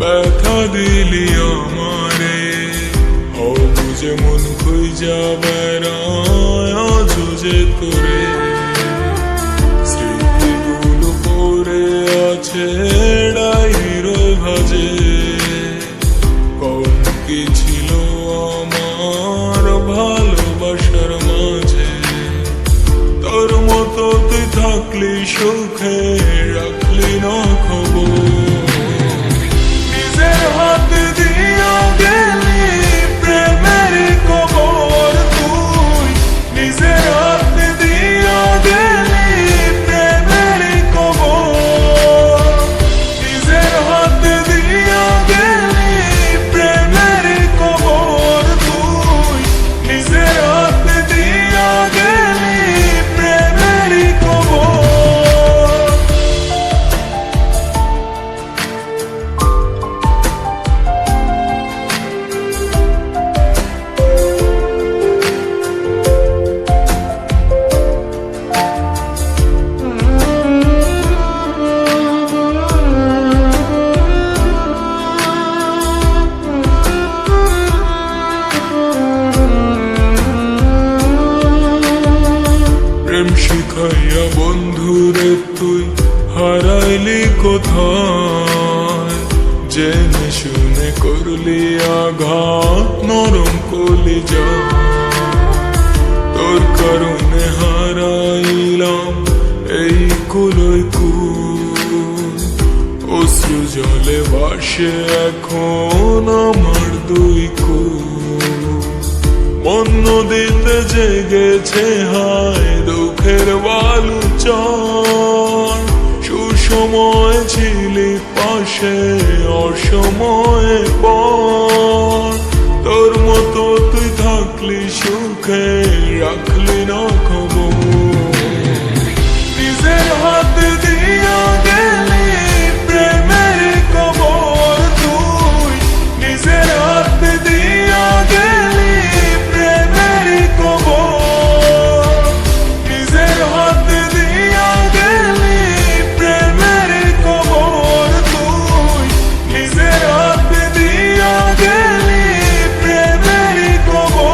ব্যথা দিলি আমারে, অবুঝে মন খুঁজা বেড়ায় আজুজে তোরে। স্মৃতিগুলো পড়ে আছে ডায়েরি ভাজে, কম কি ছিল আমার ভালোবাসার মাঝে। তোর মতো তুই থাকলি সুখে, রাখলি না খবর। নিজের হাত দিয়া গেলি প্রেমের কবর তুই, নিজের হাত দিয়া গেলি প্রেমের কবর। নিজের হাত দিয়া গেলি প্রেমের কবর তুই, নিজের হাত দিয়া গেলি প্রেমের কবর। প্রেম শিখাইয়া বন্ধুরে তুই হারাইলি কোথায়, জেনে শুনে করলি আঘাত নরম কলিজা। তোর কারণে হারাইলাম এই কুলই কুল, অশ্রু জলে ভাসে এখন আমার দুই কুল। মন নদীতে জেগেছে হায় দুঃখের বালুচর, সুসময় ছিলি পাশে অসময়ে পর। তোর মতো তুই থাকলি সুখে, রাখলি না খবর। নিজের হাত দিয়া গেলি প্রেমের কবর তুই, নিজের হাত দিয়া গেলি প্রেমের কবর। নিজের হাত দিয়া গেলি প্রেমের কবর তুই, নিজের হাত দিয়া গেলি প্রেমের কবর।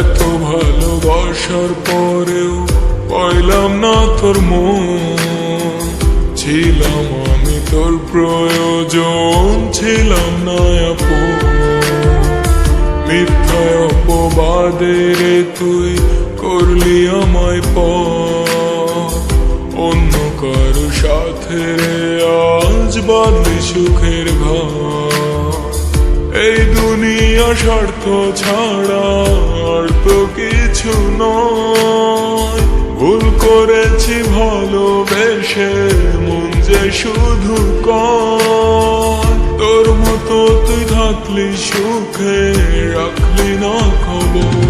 এত ভালোবাসার পরেও পাইলাম না তোর মন, ছিলাম আমি তোর প্রয়োজন, ছিলাম না আপন। মিথ্যায় অপবাদে রে তুই করলি আমায় পর, অন্য কারো সাথে রে আজ বাঁধলি সুখের ঘর। এই দুনিয়া স্বার্থ ছাড়া আর তো কিছু নয়, ভুল করেছি ভালোবেসে মন যে শুধু কয়। তোর মতো তুই থাকলি সুখে, রাখলি না খবর।